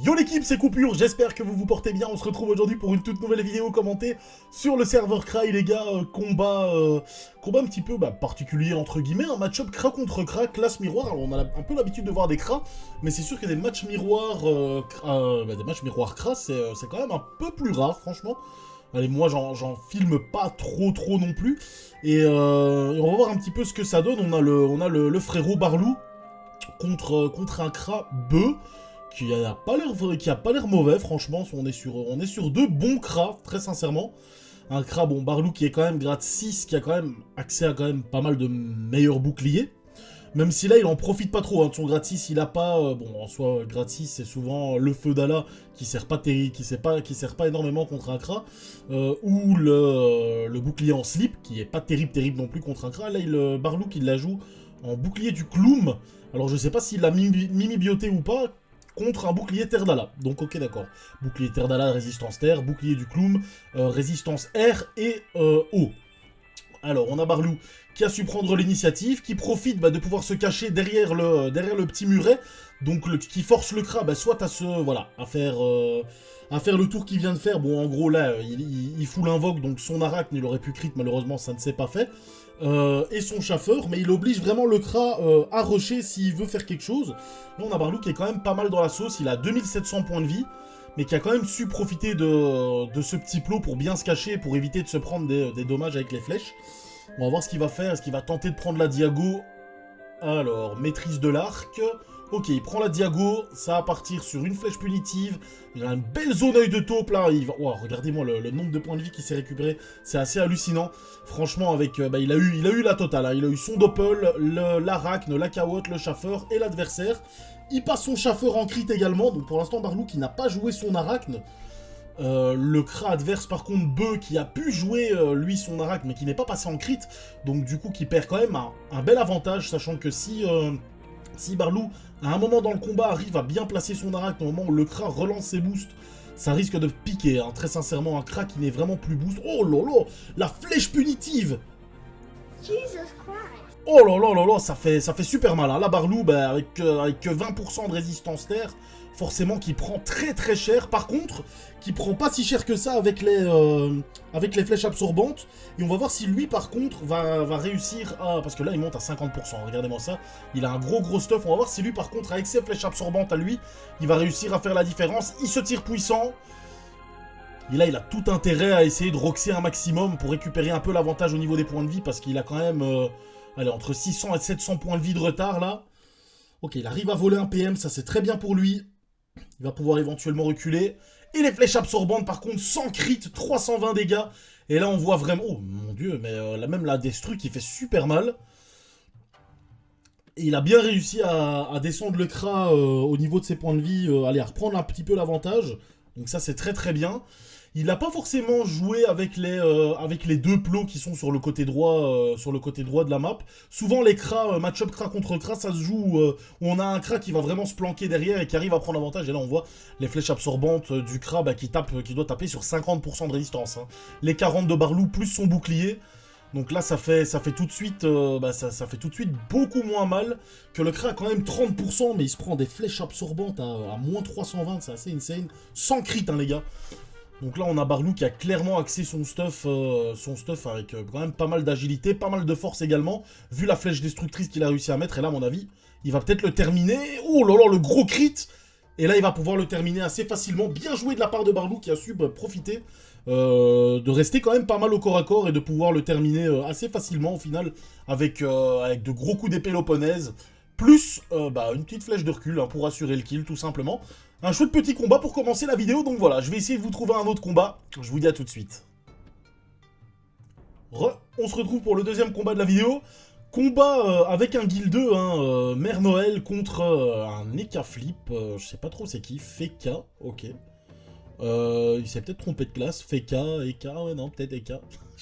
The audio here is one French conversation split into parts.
Yo l'équipe, c'est Coupure, j'espère que vous vous portez bien. On se retrouve aujourd'hui pour une toute nouvelle vidéo commentée sur le serveur Cry, les gars. Combat un petit peu particulier, entre guillemets, un match-up Cra contre Cra, classe miroir. Alors on a un peu l'habitude de voir des Cra, mais c'est sûr que des matchs miroirs Cra, c'est quand même un peu plus rare, franchement. Allez, moi j'en filme pas trop non plus. Et on va voir un petit peu ce que ça donne. On a le frérot Barlou contre un Cra Beu. Qui a pas l'air mauvais, franchement. On est sur deux bons Cra, très sincèrement. Un Cra, bon, Barlou qui est quand même grade 6, qui a quand même accès à quand même pas mal de meilleurs boucliers. Même si là, il en profite pas trop, hein, de son grade 6, il a pas... bon, en soi, grade 6, c'est souvent le feu d'Ala qui sert pas énormément contre un Cra. Ou le bouclier en slip, qui est pas terrible non plus contre un Cra. Là, Barlou qui la joue en bouclier du Cloum. Alors, je sais pas s'il l'a mimi-bioté ou pas, contre un bouclier terre d'Ala. Donc ok, d'accord. Bouclier terre d'Ala, résistance terre, bouclier du Cloum, résistance air et eau. Alors on a Barlou qui a su prendre l'initiative, qui profite de pouvoir se cacher derrière le petit muret, donc qui force le Cra soit à faire le tour qu'il vient de faire. Bon, en gros là il fout l'invoque, donc son arachne il aurait pu crit, malheureusement ça ne s'est pas fait. Et son chaffeur, mais il oblige vraiment le Cra à rusher s'il veut faire quelque chose. Là on a Barlou qui est quand même pas mal dans la sauce, il a 2700 points de vie, mais qui a quand même su profiter de ce petit plot pour bien se cacher, pour éviter de se prendre des dommages avec les flèches. On va voir ce qu'il va faire, est-ce qu'il va tenter de prendre la diago? Alors, maîtrise de l'arc. Ok, il prend la diago, ça va partir sur une flèche punitive. Il a une belle zone œil de taupe là. Oh, regardez-moi le nombre de points de vie qui s'est récupéré, c'est assez hallucinant. Franchement, avec il a eu la totale. Hein. Il a eu son doppel, l'arachne, la cawotte, le chaffeur et l'adversaire. Il passe son chaffeur en crit également. Donc pour l'instant, Barlou qui n'a pas joué son arachne. Le Cra adverse par contre Beu qui a pu jouer lui son arachne mais qui n'est pas passé en crit, donc du coup qui perd quand même un bel avantage, sachant que si Barlou à un moment dans le combat arrive à bien placer son arachne au moment où le Cra relance ses boosts, ça risque de piquer, hein. Très sincèrement, un Cra qui n'est vraiment plus boost. Oh là, la flèche punitive. Jesus Christ. Oh là, ça fait super mal, hein. Là, Barlou, avec 20% de résistance terre, forcément qui prend très cher. Par contre, qui prend pas si cher que ça avec les flèches absorbantes. Et on va voir si lui, par contre, va réussir à... Parce que là, il monte à 50%, regardez-moi ça. Il a un gros stuff. On va voir si lui, par contre, avec ses flèches absorbantes à lui, il va réussir à faire la différence. Il se tire puissant. Et là, il a tout intérêt à essayer de roxer un maximum pour récupérer un peu l'avantage au niveau des points de vie, parce qu'il a quand même... allez, entre 600 et 700 points de vie de retard, là. Ok, il arrive à voler un PM, ça c'est très bien pour lui. Il va pouvoir éventuellement reculer. Et les flèches absorbantes, par contre, sans crit, 320 dégâts. Et là, on voit vraiment... Oh, mon dieu, mais là, même la Destru qui fait super mal. Et il a bien réussi à descendre le Cra au niveau de ses points de vie. Allez, à reprendre un petit peu l'avantage. Donc ça, c'est très bien. Il n'a pas forcément joué avec les deux plots qui sont sur le côté droit de la map. Souvent les Cra, match-up Cra contre Cra, ça se joue où on a un Cra qui va vraiment se planquer derrière et qui arrive à prendre l'avantage. Et là on voit les flèches absorbantes du Cra qui doit taper sur 50% de résistance. Hein. Les 40 de Barlou plus son bouclier. Donc là ça fait tout de suite ça fait tout de suite beaucoup moins mal que le Cra a quand même 30%, mais il se prend des flèches absorbantes à moins 320, c'est assez insane. Sans crit hein les gars. Donc là, on a Barlou qui a clairement axé son stuff avec quand même pas mal d'agilité, pas mal de force également, vu la flèche destructrice qu'il a réussi à mettre. Et là, à mon avis, il va peut-être le terminer. Oh là là, le gros crit. Et là, il va pouvoir le terminer assez facilement. Bien joué de la part de Barlou qui a su profiter de rester quand même pas mal au corps à corps et de pouvoir le terminer assez facilement au final avec de gros coups d'épée Péloponnèse. Plus une petite flèche de recul hein, pour assurer le kill tout simplement. Un chouette petit combat pour commencer la vidéo, donc voilà, je vais essayer de vous trouver un autre combat. Je vous dis à tout de suite. On se retrouve pour le deuxième combat de la vidéo. Combat avec un guild 2, hein, Mère Noël contre un Eka Flip. Je sais pas trop c'est qui, Feka, ok. Il s'est peut-être trompé de classe, Feka, Eka, ouais non, peut-être Eka,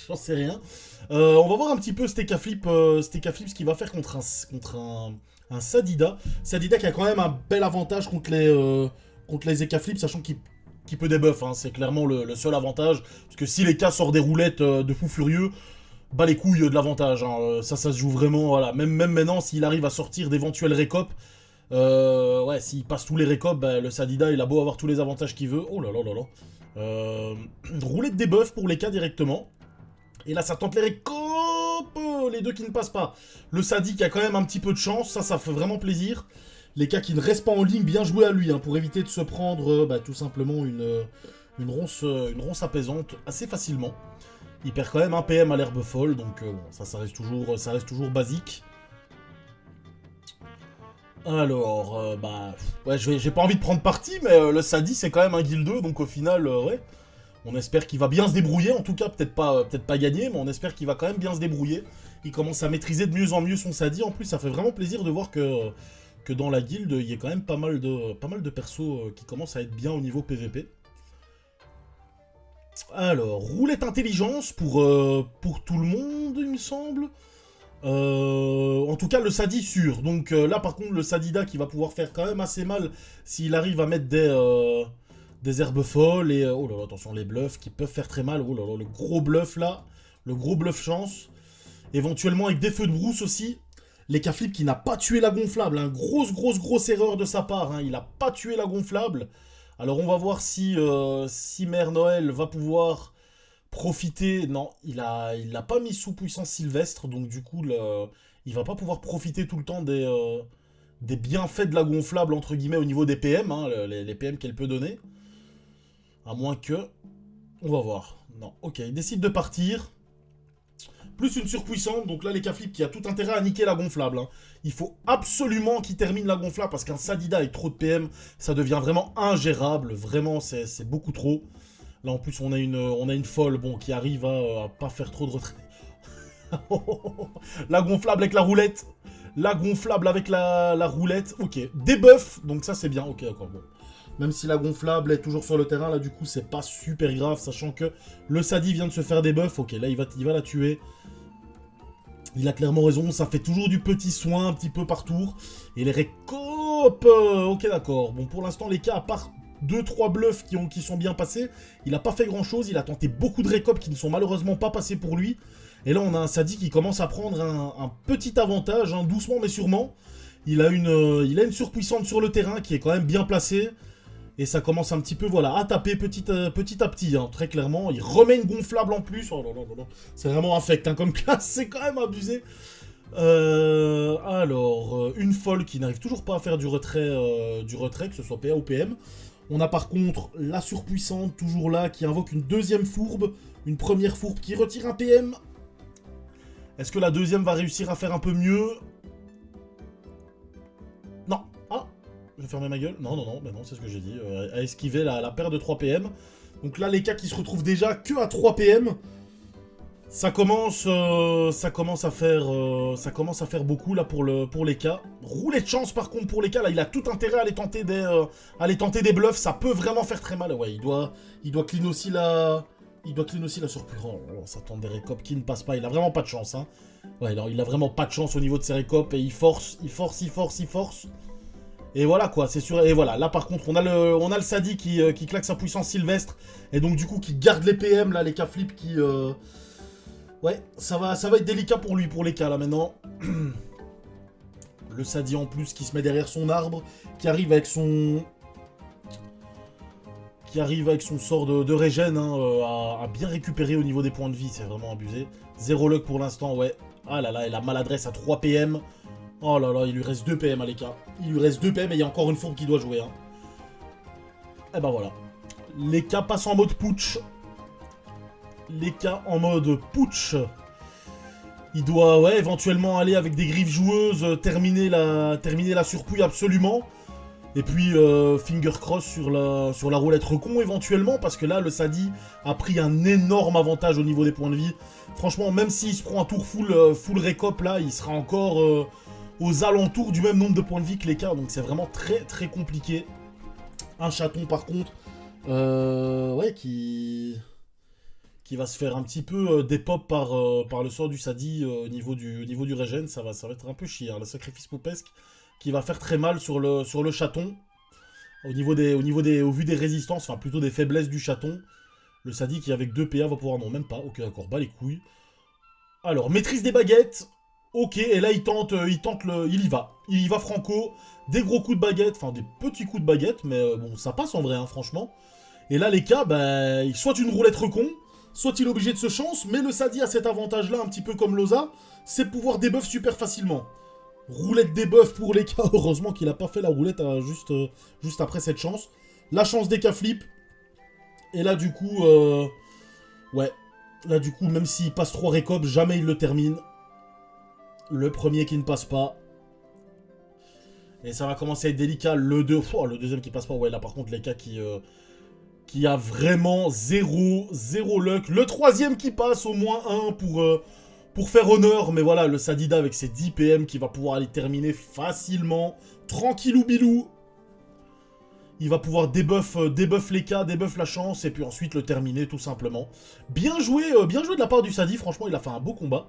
j'en sais rien. On va voir un petit peu cet Eka Flip, ce qu'il va faire contre un Sadida. Sadida qui a quand même un bel avantage contre les Eka Flip, sachant qu'il peut debuff, hein, c'est clairement le seul avantage. Parce que si l'Eka sort des roulettes de fou furieux, bah les couilles de l'avantage. Hein, ça se joue vraiment, voilà. Même maintenant, s'il arrive à sortir d'éventuels récop, Ouais, s'il passe tous les récops, bah, le Sadida, il a beau avoir tous les avantages qu'il veut. Oh là là là là. Roulette des buffs pour les cas directement. Et là, ça tente les récops. Les deux qui ne passent pas. Le Sadi qui a quand même un petit peu de chance. Ça fait vraiment plaisir. Les cas qui ne restent pas en ligne, bien joué à lui, hein, pour éviter de se prendre bah, tout simplement une ronce apaisante assez facilement. Il perd quand même un PM à l'herbe folle, donc bon, ça reste toujours basique. Alors, bah, ouais, j'ai pas envie de prendre parti, mais le Sadi c'est quand même un guild 2, donc au final, ouais. On espère qu'il va bien se débrouiller, en tout cas, peut-être pas gagner, mais on espère qu'il va quand même bien se débrouiller. Il commence à maîtriser de mieux en mieux son Sadi, en plus ça fait vraiment plaisir de voir que dans la guilde, il y a quand même pas mal de persos qui commencent à être bien au niveau PVP. Alors, roulette intelligence pour tout le monde, il me semble. En tout cas, le Sadi sûr. Donc là, par contre, le Sadida qui va pouvoir faire quand même assez mal s'il arrive à mettre des herbes folles et... oh là là, attention, les bluffs qui peuvent faire très mal. Oh là là, le gros bluff là. Le gros bluff chance. Éventuellement avec des feux de brousse aussi. Les K-Flip qui n'a pas tué la gonflable. Hein. Grosse erreur de sa part. Hein. Il n'a pas tué la gonflable. Alors on va voir si Mère Noël va pouvoir profiter. Non, il l'a pas mis sous puissance sylvestre. Donc du coup, il va pas pouvoir profiter tout le temps des bienfaits de la gonflable, entre guillemets, au niveau des PM. Hein, les PM qu'elle peut donner. À moins que... On va voir. Non, ok, il décide de partir. Plus une surpuissante, donc là les K-Flip qui a tout intérêt à niquer la gonflable. Hein. Il faut absolument qu'il termine la gonflable parce qu'un Sadida avec trop de PM, ça devient vraiment ingérable. Vraiment, c'est beaucoup trop. Là en plus on a une folle bon, qui arrive à pas faire trop de retrait. La gonflable avec la roulette. La gonflable avec la roulette. Ok, debuff, donc ça c'est bien. Ok, d'accord, bon. Même si la gonflable est toujours sur le terrain, là du coup c'est pas super grave, sachant que le Sadi vient de se faire des buffs. Ok, là il va la tuer. Il a clairement raison, ça fait toujours du petit soin un petit peu par tour. Et les récopes, ok d'accord. Bon pour l'instant les cas, à part 2-3 bluffs qui sont bien passés, il n'a pas fait grand chose, il a tenté beaucoup de récopes qui ne sont malheureusement pas passés pour lui. Et là on a un Sadi qui commence à prendre un petit avantage, hein, doucement mais sûrement. Il a une surpuissante sur le terrain qui est quand même bien placée. Et ça commence un petit peu, voilà, à taper petit à petit, hein, très clairement. Il remet une gonflable en plus. Oh là là là là. C'est vraiment infect, hein, comme classe, c'est quand même abusé. Alors, une folle qui n'arrive toujours pas à faire du retrait, que ce soit PA ou PM. On a par contre la surpuissante, toujours là, qui invoque une deuxième fourbe. Une première fourbe qui retire un PM. Est-ce que la deuxième va réussir à faire un peu mieux? Non. Ah, je vais fermer ma gueule. Non, bah non, c'est ce que j'ai dit. À esquiver la paire de 3 PM. Donc là, les cas qui se retrouvent déjà que à 3 PM. Ça commence à faire beaucoup là pour les cas. Rouler de chance par contre pour les cas. Là, il a tout intérêt à aller tenter des bluffs. Ça peut vraiment faire très mal. Ouais, il doit clean aussi la surprise. Oh, ça tente des récopes qui ne passent pas. Il a vraiment pas de chance. Hein. Ouais, alors, il a vraiment pas de chance au niveau de ses récopes et il force. Et voilà quoi, c'est sûr. Et voilà, là par contre, on a le Sadi qui claque sa puissance sylvestre. Et donc du coup, qui garde les PM, là, les K-Flip qui... Ouais, ça va être délicat pour lui, pour les cas, là, maintenant. Le Sadi en plus qui se met derrière son arbre, qui arrive avec son sort de régène, hein, à bien récupérer au niveau des points de vie. C'est vraiment abusé. 0 luck pour l'instant, ouais. Ah là là, et la maladresse à 3 PM. Oh là là, il lui reste 2 PM à l'écart. Il lui reste 2 PM et il y a encore une fourbe qui doit jouer. Hein. Et ben voilà. Les cas passent en mode putsch. Il doit, ouais, éventuellement aller avec des griffes joueuses, terminer la surpouille absolument. Et puis, finger cross sur la roulette recon éventuellement, parce que là, le Sadi a pris un énorme avantage au niveau des points de vie. Franchement, même s'il se prend un tour full récop, là, il sera encore aux alentours du même nombre de points de vie que les cas, donc c'est vraiment très très compliqué. Un chaton, par contre, ouais, qui va se faire un petit peu dépop par le sort du Sadi au niveau du régène. Ça va être un peu chiant. Hein. Le sacrifice poupesque qui va faire très mal sur le chaton. Au vu des résistances, enfin plutôt des faiblesses du chaton. Le Sadi qui avec 2 PA va pouvoir... Non, même pas. Ok, d'accord, bas les couilles. Alors, maîtrise des baguettes. Ok, et là il y va. Il y va franco. des gros coups de baguette, enfin des petits coups de baguette, mais bon, ça passe en vrai, hein, franchement. Et là, les cas, bah, soit une roulette recon, soit il est obligé de se chance, mais le Sadi a cet avantage-là, un petit peu comme Loza, c'est pouvoir debuff super facilement. Roulette debuff pour les cas, heureusement qu'il a pas fait la roulette juste après cette chance. La chance des cas flip. Et là, du coup, ouais. Là, du coup, même s'il passe 3 récops, jamais il le termine. Le premier qui ne passe pas. Et ça va commencer à être délicat. Le deuxième qui passe pas. Ouais, là, par contre, les cas qui a vraiment zéro luck. Le troisième qui passe, au moins un pour faire honneur. Mais voilà, le Sadida avec ses 10 PM qui va pouvoir aller terminer facilement. Tranquillou bilou. Il va pouvoir debuff les cas, debuff la chance, et puis ensuite le terminer tout simplement. Bien joué de la part du Sadi, franchement il a fait un beau combat.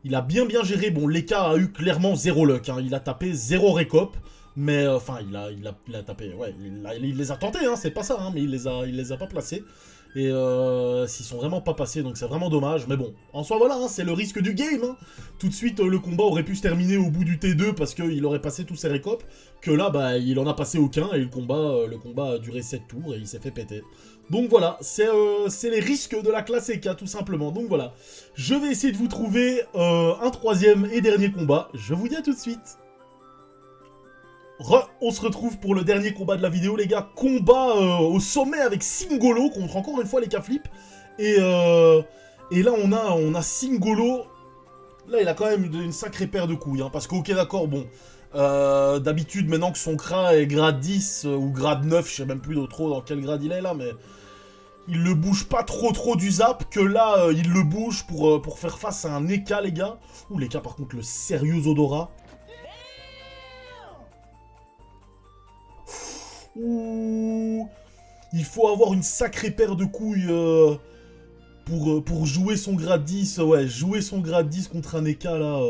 Il a bien géré, bon les cas a eu clairement 0 luck, hein. Il a tapé 0 récop, mais enfin il a tapé, ouais, il les a tentés, hein, c'est pas ça, hein, mais il les a pas placés. Et s'ils sont vraiment pas passés, donc c'est vraiment dommage. Mais bon, en soi voilà, hein, c'est le risque du game. Hein. Tout de suite, le combat aurait pu se terminer au bout du T2 parce qu'il aurait passé tous ses récops. Que là, bah, il en a passé aucun et le combat a duré 7 tours et il s'est fait péter. Donc voilà, c'est les risques de la classe EK tout simplement. Donc voilà, je vais essayer de vous trouver un troisième et dernier combat. Je vous dis à tout de suite. On se retrouve pour le dernier combat de la vidéo, les gars. Combat au sommet avec Singolo contre encore une fois les cas flip. Et là, on a Singolo. Là, il a quand même une sacrée paire de couilles. Hein, parce que, ok, d'accord, bon. D'habitude, maintenant que son Kra est grade 10 ou grade 9, je sais même plus trop dans quel grade il est là, mais il le bouge pas trop du zap. Que là, il le bouge pour faire face à un Eka, les gars. Ouh, les gars, par contre, le sérieux odorat. Ouh, il faut avoir une sacrée paire de couilles pour jouer son grade 10. Ouais, jouer son grade 10 contre un Eka là.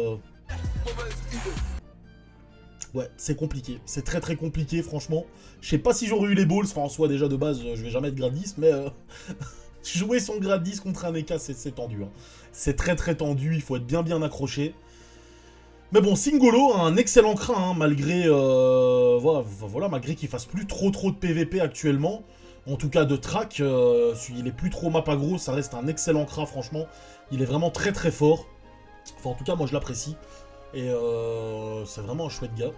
Ouais, c'est compliqué. C'est très compliqué, franchement. Je sais pas si j'aurais eu les balls. Enfin, en soi, déjà de base, je vais jamais être grade 10, mais jouer son grade 10 contre un Eka, c'est tendu. Hein. C'est très tendu. Il faut être bien accroché. Mais bon, Singolo a un excellent crin, hein, malgré malgré qu'il fasse plus trop de PVP actuellement. En tout cas de track, il est plus trop map aggro, ça reste un excellent crin, franchement. Il est vraiment très fort. Enfin, en tout cas, moi je l'apprécie. Et c'est vraiment un chouette gars.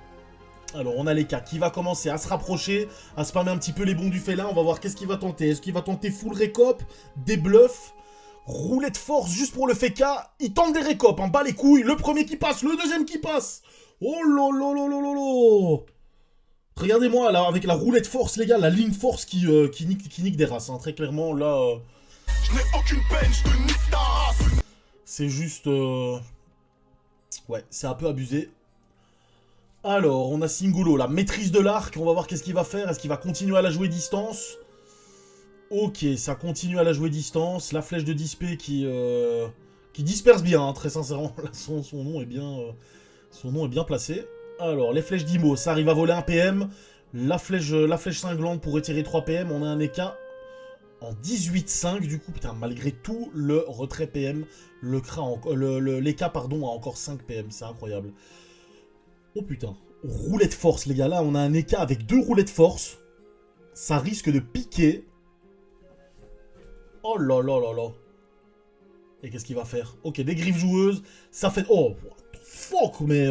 Alors, on a les cas qui va commencer à se rapprocher, à spammer un petit peu les bons du félin. On va voir qu'est-ce qu'il va tenter. Est-ce qu'il va tenter full récop, des bluffs, roulette force juste pour le FK, il tente des récops, hein, bas les couilles, le premier qui passe, le deuxième qui passe. Oh lolololololo. Regardez-moi là, avec la roulette force les gars, la ligne force qui nique des races, hein, très clairement là. Je n'ai aucune peine, je te nique ta race. C'est juste... Ouais, c'est un peu abusé. Alors, on a Singolo, la maîtrise de l'arc, on va voir qu'est-ce qu'il va faire, est-ce qu'il va continuer à la jouer distance? Ok, ça continue à la jouer distance. La flèche de Dispé qui disperse bien, hein, très sincèrement. Là, son nom est bien placé. Alors, les flèches d'Imo, ça arrive à voler 1 PM. La flèche cinglante pour retirer 3 PM. On a un Eka en 18,5 du coup. Putain, malgré tout le retrait PM, l'Eka pardon, a encore 5 PM. C'est incroyable. Oh putain. Roulette force, les gars. Là, on a un Eka avec 2 roulettes force. Ça risque de piquer. Oh là là là là. Et qu'est-ce qu'il va faire? Ok, des griffes joueuses. Ça fait... Oh, what the fuck, mais...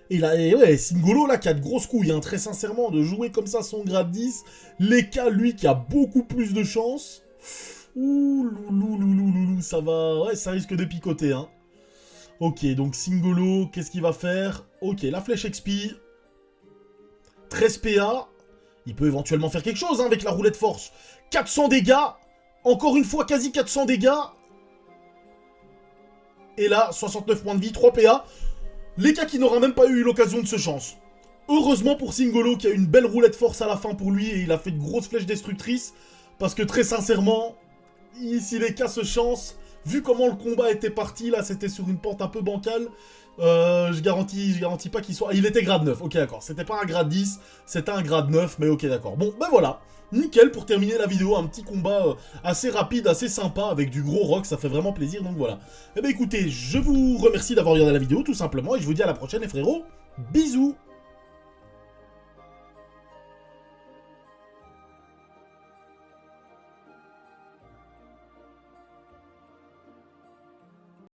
Et là, ouais, Singolo, là, qui a de grosses couilles, hein, très sincèrement, de jouer comme ça son grade 10. L'Eka, lui, qui a beaucoup plus de chance. Ouh, loulou, ça va... Ouais, ça risque de picoter, hein. Ok, donc Singolo, qu'est-ce qu'il va faire? Ok, la flèche XP. 13 PA. Il peut éventuellement faire quelque chose, hein, avec la roulette force. 400 dégâts. Encore une fois, quasi 400 dégâts. Et là, 69 points de vie, 3 PA. L'Eka qui n'aura même pas eu l'occasion de se chance. Heureusement pour Singolo qui a une belle roulette force à la fin pour lui et il a fait de grosses flèches destructrices. Parce que très sincèrement, si l'Eka se chance, vu comment le combat était parti, là c'était sur une pente un peu bancale, je garantis pas qu'il soit... Il était grade 9, ok d'accord, c'était pas un grade 10, c'était un grade 9, mais ok d'accord. Bon, ben voilà, nickel pour terminer la vidéo, un petit combat assez rapide, assez sympa, avec du gros rock, ça fait vraiment plaisir, donc voilà. Eh ben écoutez, je vous remercie d'avoir regardé la vidéo tout simplement, et je vous dis à la prochaine les frérots, bisous.